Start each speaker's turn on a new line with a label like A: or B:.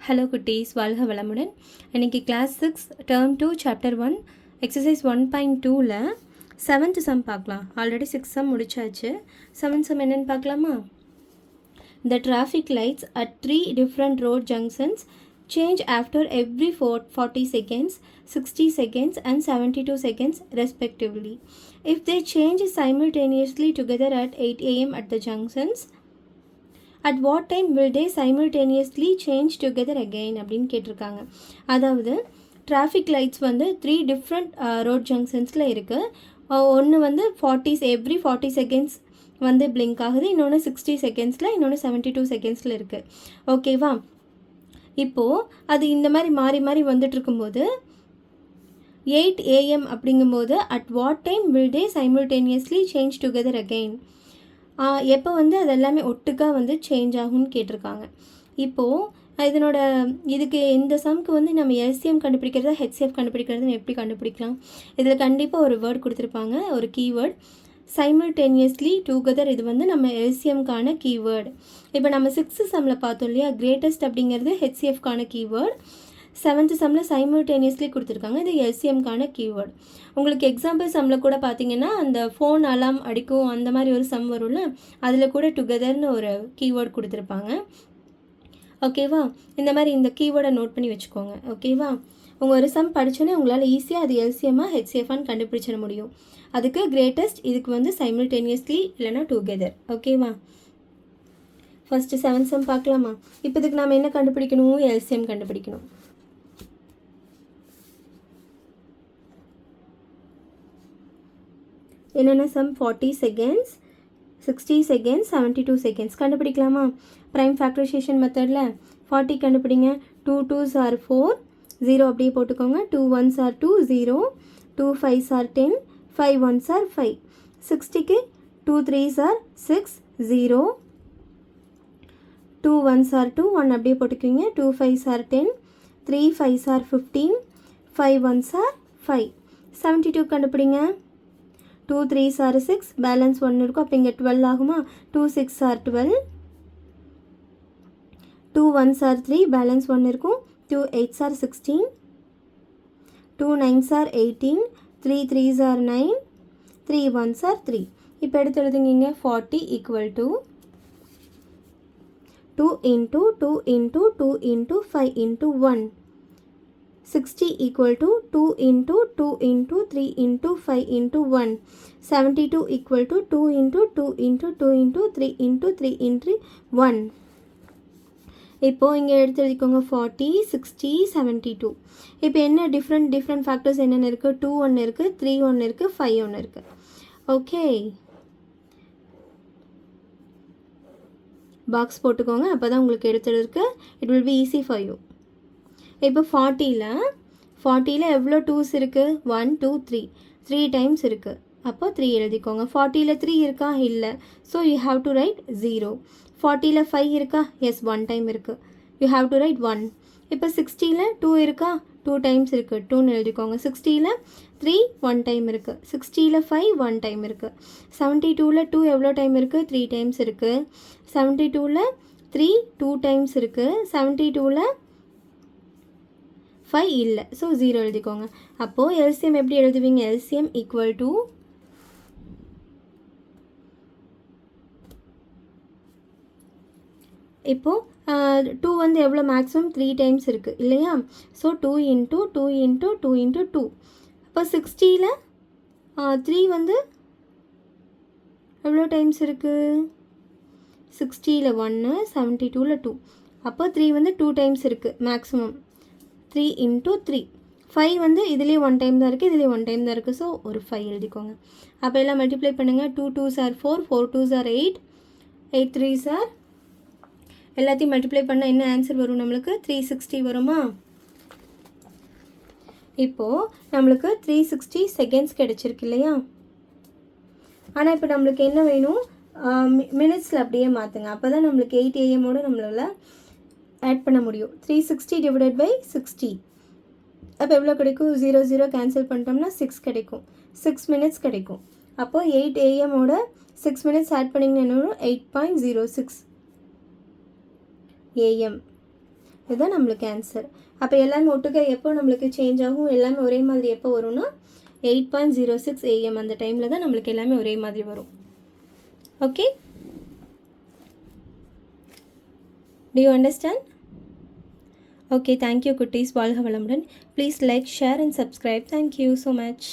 A: Hello குட்டீஸ், வாழ்க வளமுடன். இன்றைக்கி கிளாஸ் 6 டேர்ம் 2 சாப்டர் 1 எக்ஸசைஸ் 1.2ல் 7th சம் பார்க்கலாம். ஆல்ரெடி 6 சம் முடிச்சாச்சு. 7th சம் என்னென்னு பார்க்கலாமா? The traffic lights at 3 different road junctions change after every 40 seconds, 60 seconds and 72 seconds respectively. If they change simultaneously together at 8 a.m. at the junctions, at what time will they simultaneously change together again அப்படின்னு கேட்டிருக்காங்க. அதாவது traffic lights வந்து 3 different road ஜங்ஷன்ஸில் இருக்குது. ஒன்று வந்து every 40 seconds வந்து blink ஆகுது, இன்னொன்று 60 செகண்ட்ஸில், இன்னொன்று 72 செகண்ட்ஸில் இருக்குது. ஓகேவா? இப்போது அது இந்த மாதிரி மாறி மாறி வந்துட்டுருக்கும்போது 8 AM அப்படிங்கும்போது at what time will they simultaneously change together again? எப்போ வந்து அது எல்லாமே ஒட்டுக்காக வந்து சேஞ்ச் ஆகும்னு கேட்டிருக்காங்க. இப்போது இதுக்கு இந்த சம்க்கு வந்து நம்ம எல்சிஎம் கண்டுபிடிக்கிறதா ஹெச்சிஎஃப் கண்டுபிடிக்கிறதுன்னு எப்படி கண்டுபிடிக்கலாம்? இதில் கண்டிப்பாக ஒரு வேர்ட் கொடுத்துருப்பாங்க, ஒரு கீவேர்ட் சைமல்டேனியஸ்லி டுகெதர். இது வந்து நம்ம எல்சிஎம்கான கீவேர்டு. இப்போ நம்ம 6th சம்மில் பார்த்தோம் இல்லையா, கிரேட்டஸ்ட் அப்படிங்கிறது ஹெச்சிஎஃப்கான கீவேர்டு. 7th சம்மில் சைமல்டேனியஸ்லி கொடுத்துருக்காங்க, இது எல்சிஎம்கான கீவேர்டு. உங்களுக்கு எக்ஸாம்பிள் சம்மில் கூட பார்த்தீங்கன்னா அந்த ஃபோன் அலாம் அடிக்கும் அந்த மாதிரி ஒரு சம் வரும்ல, அதில் கூட டுகெதர்னு ஒரு கீவேர்டு கொடுத்துருப்பாங்க. ஓகேவா? இந்த மாதிரி இந்த கீவேர்டை நோட் பண்ணி வச்சுக்கோங்க. ஓகேவா? உங்கள் ஒரு சம் படித்தோன்னே உங்களால் ஈஸியாக அது எல்சிஎம்மா ஹெச்சிஎஃப்னு கண்டுபிடிச்சிட முடியும். அதுக்கு கிரேட்டஸ்ட், இதுக்கு வந்து சைமல்டேனியஸ்லி இல்லைனா டுகெதர். ஓகேவா? ஃபஸ்ட்டு 7th சம் பார்க்கலாமா? இப்போ இதுக்கு நம்ம என்ன கண்டுபிடிக்கணும்? எல்சிஎம் கண்டுபிடிக்கணும். என்னென்ன சம்? 40 செகண்ட்ஸ், 60 செகண்ட்ஸ், 72 செகண்ட்ஸ் கண்டுபிடிக்கலாமா? ப்ரைம் ஃபேக்டரைசேஷன் மெத்தடில் 40 கண்டுபிடிங்க. 2 2s are 4, 0 அப்படியே போட்டுக்கோங்க. 2 1s are 2, 0, 2 5s are 10, 5 1s are 5. 60க்கு 2 3s are 6, 0, 2 1s are 2, 1 அப்படியே போட்டுக்கோங்க. 2 5s are 10, 3 5s are 15, 5 1s are 5. 72 கண்டுபிடிங்க. 2 3s are 6, பேலன்ஸ் 1 இருக்கும், அப்போ இங்கே 12 ஆகுமா? 2 6 are 12, 2 1s are 3, பேலன்ஸ் 1 இருக்கும். 2 8s are 16, 2 9s are 18, 3 3s are 9, 3 1s are 3. இப்போ எடுத்து எழுதுங்க. 40 equal to 2 into 2 into 2 into 5 into 1. 60 equal to 2 into 2 into 3 into 5 into 1. 72 equal to 2 into 2 into 2 into 3 into 3 into 1. இப்போது இங்கே எடுத்து எழுதிக்கோங்க. 40 60 72. இப்போ என்ன டிஃப்ரெண்ட் ஃபேக்டர்ஸ் என்னென்ன இருக்குது? 2 ஒன்று இருக்குது, 3 ஒன்று இருக்குது, 5 ஒன்று இருக்குது. ஓகே, பாக்ஸ் போட்டுக்கோங்க, அப்போ தான் உங்களுக்கு எடுத்துருக்கு. It will be easy for you. இப்போ 40ல் எவ்வளோ 2s இருக்குது? 1 2 3 டைம்ஸ் இருக்குது, அப்போ 3 எழுதிக்கோங்க. 40ல் 3 இருக்கா? இல்லை, so you have to right 0. 40ல் 5 இருக்கா? எஸ், 1 டைம் இருக்குது, யூ ஹாவ் டு ரைட் 1. இப்போ 60ல் 2 இருக்கா? 2 டைம்ஸ் இருக்குது, 2ன்னு எழுதிக்கோங்க. 60ல் 3 1 டைம் இருக்குது, 60ல் 5 1 டைம் இருக்குது. 72ல் 2 எவ்வளோ டைம் இருக்குது? 3 டைம்ஸ் இருக்குது. 72ல் 3 2 டைம்ஸ் இருக்குது. 72ல் 5 இல்லை, ஸோ 0 எழுதிக்கோங்க. அப்போது எல்சிஎம் எப்படி எழுதுவீங்க? எல்சிஎம் ஈக்குவல் டு இப்போது 2 வந்து எவ்வளோ மேக்ஸிமம் 3 டைம்ஸ் இருக்குது இல்லையா? So 2 into 2 into 2 into 2. அப்போ 60ல் 3 வந்து எவ்வளோ டைம்ஸ் இருக்குது? 60ல் 1, 72ல் 2, அப்போ 3 வந்து 2 டைம்ஸ் இருக்குது மேக்ஸிமம். 3 into 3. 5 வந்து இதுலேயே 1 டைம் தான் இருக்குது, இதுலேயே 1 டைம் தான் இருக்குது, ஸோ ஒரு 5 எழுதிக்கோங்க. அப்போ எல்லாம் மல்டிப்ளை பண்ணுங்கள். 2 2s are 4, 4 2s are 8, 8 3s are, எல்லாத்தையும் மல்டிப்ளை பண்ணால் என்ன ஆன்சர் வரும்? நம்மளுக்கு 360 வருமா? இப்போது நம்மளுக்கு 360 செகண்ட்ஸ் கிடச்சிருக்கு இல்லையா? ஆனால் இப்போ நம்மளுக்கு என்ன வேணும்? மினிட்ஸில் அப்படியே மாற்றுங்க, அப்போ தான் நம்மளுக்கு 8 AM நம்மளால் ஆட் பண்ண முடியும். 360 டிவைடட் பை 60, அப்போ எவ்வளோ கிடைக்கும்? 0 0 கேன்சல் பண்ணிட்டோம்னா 6 கிடைக்கும், 6 மினிட்ஸ் கிடைக்கும். அப்போது 8 AM 6 மினிட்ஸ் ஆட் பண்ணிங்கன்னா 8.06 AM. இதுதான் நம்மளுக்கு ஆன்சர். அப்போ எல்லாமே ஒட்டுக்கா எப்போ நம்மளுக்கு சேஞ்ச் ஆகும், எல்லாமே ஒரே மாதிரி எப்போ வரும்னா 8:06 AM அந்த டைமில் தான் நம்மளுக்கு எல்லாமே ஒரே மாதிரி வரும். Okay, do you understand? Okay, thank you குட்டீஸ். வாழ்க வளமுடன். Please like, share and subscribe. Thank you so much.